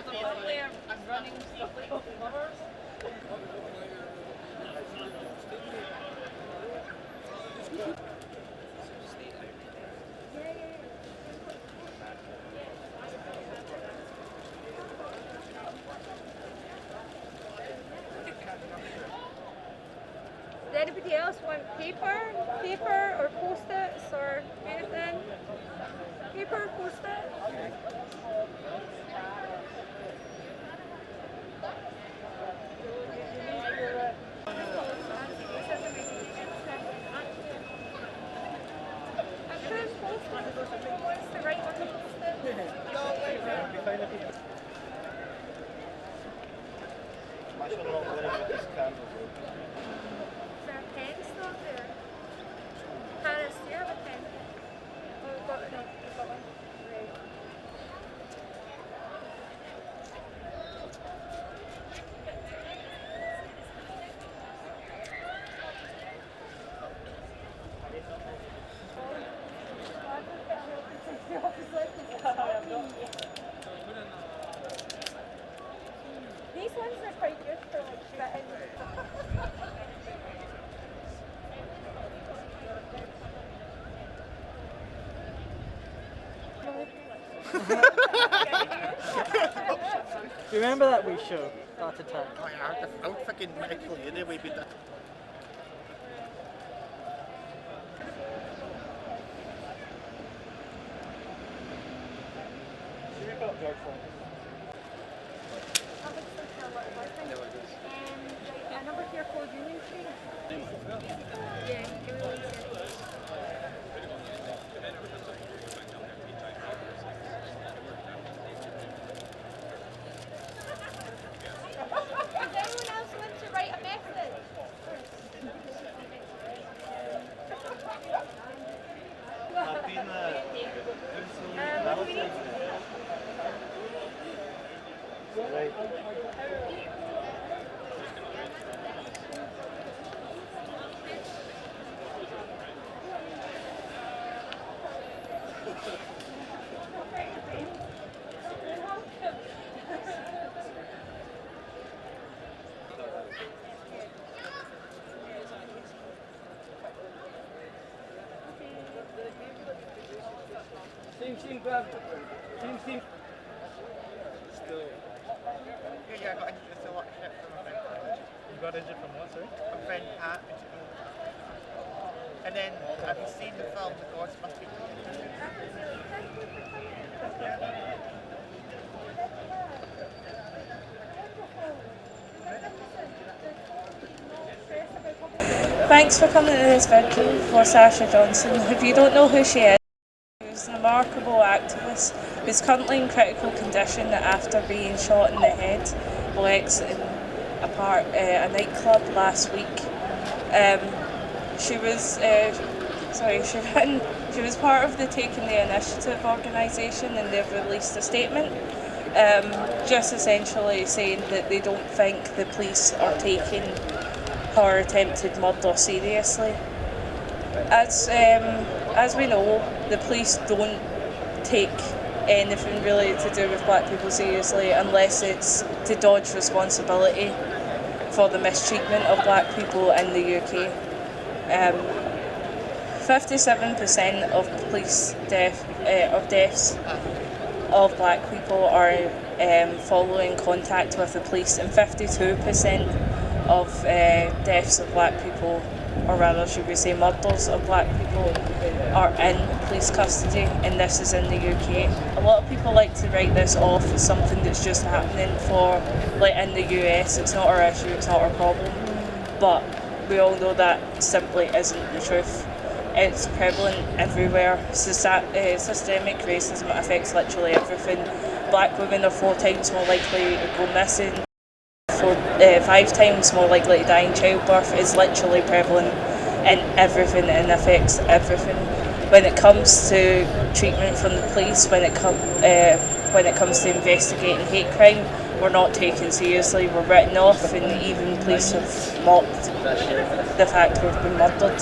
Does anybody else want paper or post-its or anything? Paper, post-it? These ones are quite good for like fitting. Do you remember that wee show, Art Attack? Oh yeah, I would fucking medical unit way better. Should we got George phone? A number here called Union Street. Yeah, give me 1 second. Does anyone else want to write a message? What do we need? Team, grab. Team. Still. Yeah, I got injured a lot of shit from a friend. You got injured from what, sorry? A friend Pat. And then, have you seen the film The Ghostbusters? Thanks for coming to this Vigil for Sasha Johnson. If you don't know who she is, she's a remarkable activist who's currently in critical condition after being shot in the head while exiting a nightclub last week. She was part of the Taking the Initiative organisation, and they've released a statement just essentially saying that they don't think the police are taking her attempted murder seriously. As we know, the police don't take anything really to do with black people seriously unless it's to dodge responsibility for the mistreatment of black people in the UK. 57% of police deaths of black people are following contact with the police, and 52% of deaths of black people, or rather should we say murders of black people, are in police custody, and this is in the UK. A lot of people like to write this off as something that's just happening in the US. It's not our issue, it's not our problem, but we all know that simply isn't the truth. It's prevalent everywhere. Systemic racism affects literally everything. Black women are 4 times more likely to go missing, 5 times more likely to die in childbirth. Is literally prevalent in everything and affects everything. When it comes to treatment from the police, when it comes to investigating hate crime, we're not taken seriously. We're written off, and even police have mocked the fact we've been murdered.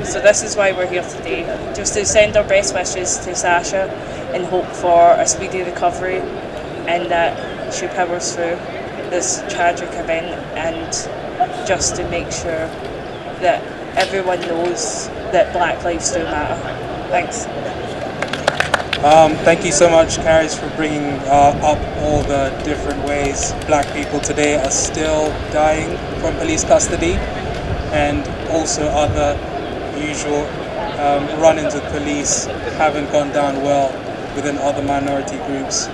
So this is why we're here today, just to send our best wishes to Sasha and hope for a speedy recovery. and that she powers through this tragic event, and just to make sure that everyone knows that Black lives do matter. Thanks. Thank you so much, Caris, for bringing up all the different ways Black people today are still dying from police custody, and also other usual run-ins with police haven't gone down well within other minority groups.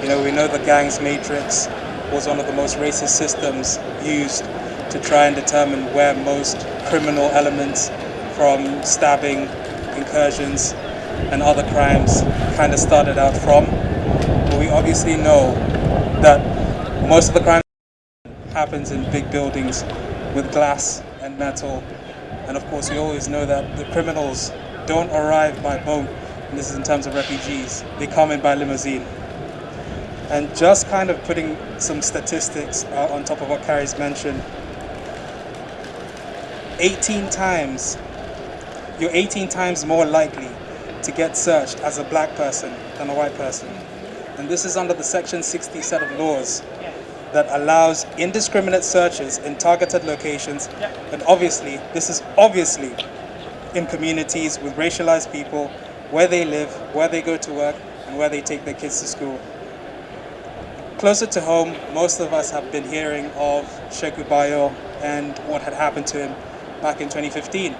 You know, we know the gangs matrix was one of the most racist systems used to try and determine where most criminal elements from stabbing, incursions, and other crimes kind of started out from. But we obviously know that most of the crime happens in big buildings with glass and metal. And of course, we always know that the criminals don't arrive by boat, and this is in terms of refugees. They come in by limousine. And just kind of putting some statistics on top of what Carrie's mentioned, 18 times, you're 18 times more likely to get searched as a Black person than a white person. And this is under the Section 60 set of laws that allows indiscriminate searches in targeted locations. And obviously, this is obviously in communities with racialized people, where they live, where they go to work, and where they take their kids to school. Closer to home, most of us have been hearing of Sheku Bayo and what had happened to him back in 2015.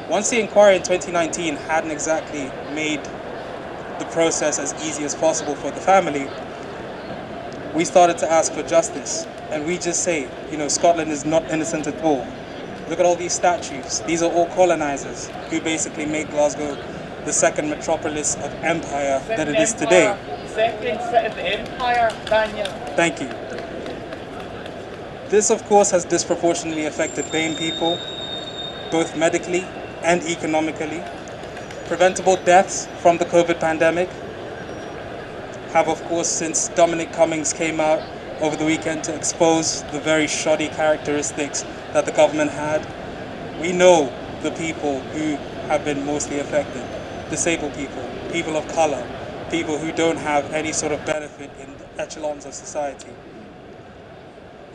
Once the inquiry in 2019 hadn't exactly made the process as easy as possible for the family, we started to ask for justice. And we just say, you know, Scotland is not innocent at all. Look at all these statues. These are all colonizers who basically made Glasgow the second metropolis of empire that it is today. Second city of the empire, Daniel. Thank you. This, of course, has disproportionately affected BAME people, both medically and economically. Preventable deaths from the COVID pandemic have, of course, since Dominic Cummings came out over the weekend to expose the very shoddy characteristics that the government had. We know the people who have been mostly affected: disabled people, people of color, people who don't have any sort of benefit in the echelons of society.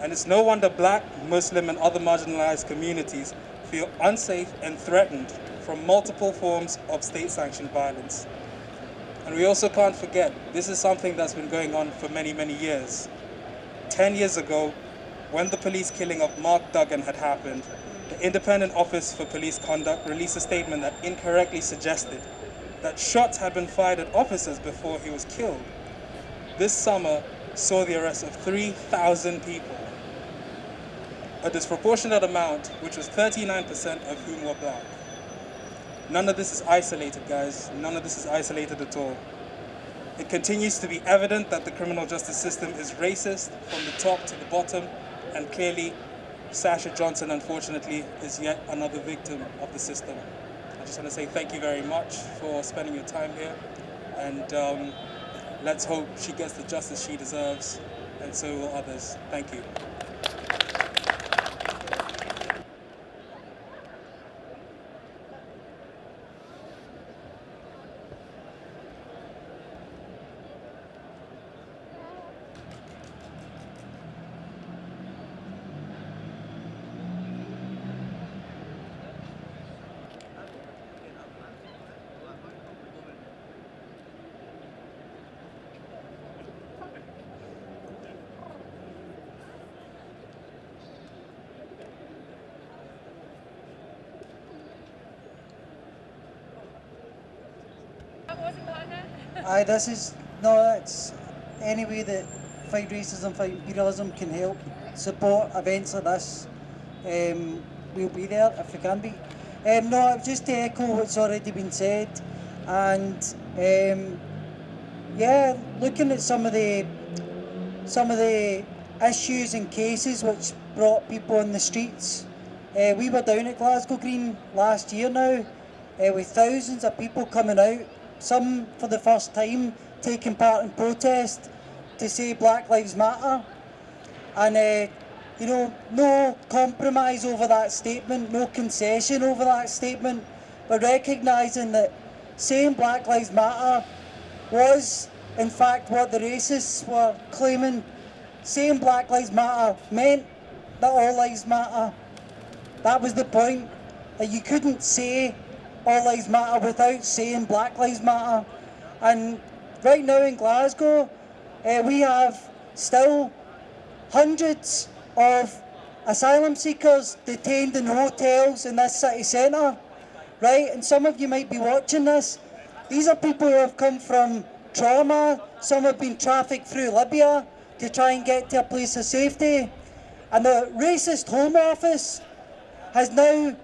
And it's no wonder Black, Muslim, and other marginalized communities feel unsafe and threatened from multiple forms of state-sanctioned violence. And we also can't forget, this is something that's been going on for many, many years. 10 years ago, when the police killing of Mark Duggan had happened, the Independent Office for Police Conduct released a statement that incorrectly suggested that shots had been fired at officers before he was killed. This summer saw the arrest of 3,000 people, a disproportionate amount, which was 39% of whom were Black. None of this is isolated, guys. None of this is isolated at all. It continues to be evident that the criminal justice system is racist from the top to the bottom, and clearly Sasha Johnson, unfortunately, is yet another victim of the system. I just want to say thank you very much for spending your time here, and let's hope she gets the justice she deserves, and so will others. Thank you. Aye, this is, no, it's any way that fight racism, fight imperialism can help support events like this. We'll be there if we can be. No, just to echo what's already been said, and yeah, looking at some of the issues and cases which brought people on the streets. We were down at Glasgow Green last year now, with thousands of people coming out, some for the first time taking part in protest to say Black Lives Matter. And you know, no compromise over that statement, no concession over that statement, but recognising that saying Black Lives Matter was in fact, what the racists were claiming. Saying Black Lives Matter meant that all lives matter. That was the point. That you couldn't say all lives matter without saying Black Lives Matter. And right now in Glasgow, we have still hundreds of asylum seekers detained in hotels in this city centre, right? And some of you might be watching this. These are people who have come from trauma. Some have been trafficked through Libya to try and get to a place of safety. And the racist Home Office has now,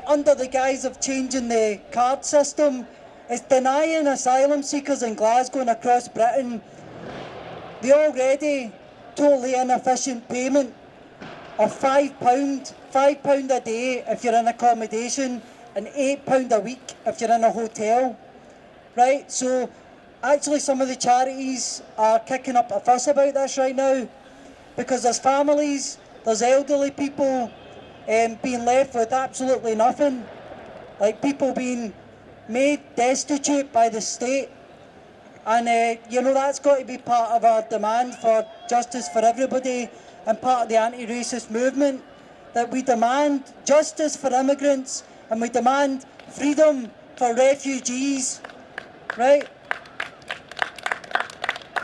under the guise of changing the card system, is denying asylum seekers in Glasgow and across Britain the already totally inefficient payment of £5 a day if you're in accommodation and £8 a week if you're in a hotel, right? So actually some of the charities are kicking up a fuss about this right now because there's families, there's elderly people being left with absolutely nothing, like people being made destitute by the state. And that's got to be part of our demand for justice for everybody and part of the anti-racist movement, that we demand justice for immigrants and we demand freedom for refugees, right?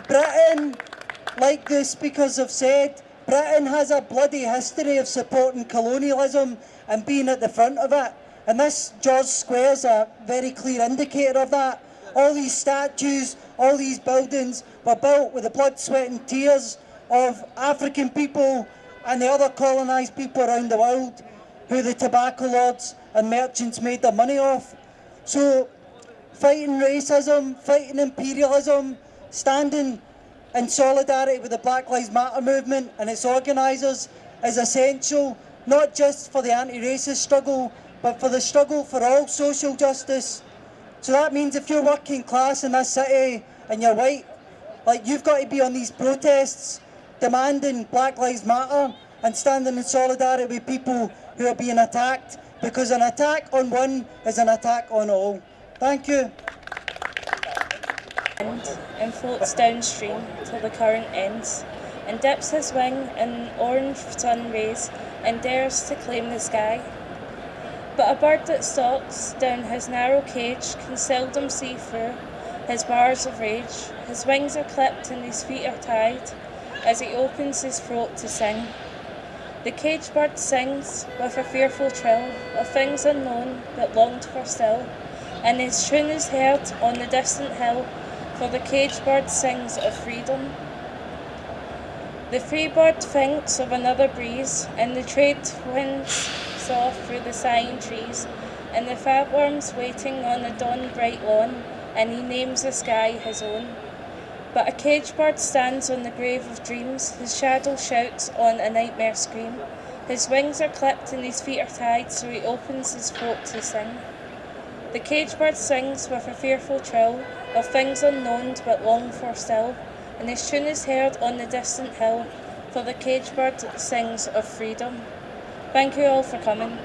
Britain, like the speakers have said, Britain has a bloody history of supporting colonialism and being at the front of it. And this George Square is a very clear indicator of that. All these statues, all these buildings were built with the blood, sweat and tears of African people and the other colonised people around the world who the tobacco lords and merchants made their money off. So fighting racism, fighting imperialism, standing in solidarity with the Black Lives Matter movement and its organisers is essential, not just for the anti-racist struggle, but for the struggle for all social justice. So that means if you're working class in this city and you're white, like you've got to be on these protests demanding Black Lives Matter and standing in solidarity with people who are being attacked, because an attack on one is an attack on all. Thank you. And floats downstream till the current ends, and dips his wing in orange sun rays and dares to claim the sky. But a bird that stalks down his narrow cage can seldom see through his bars of rage. His wings are clipped and his feet are tied as he opens his throat to sing. The caged bird sings with a fearful trill of things unknown but longed for still, and his tune is heard on the distant hill, for the caged bird sings of freedom. The free bird thinks of another breeze, and the trade winds soft through the sighing trees, and the fabworms waiting on the dawn-bright lawn, and he names the sky his own. But a caged bird stands on the grave of dreams, his shadow shouts on a nightmare scream. His wings are clipped and his feet are tied, so he opens his throat to sing. The caged bird sings with a fearful trill of things unknown but longed for still, and his tune is heard on the distant hill, for the caged bird sings of freedom. Thank you all for coming.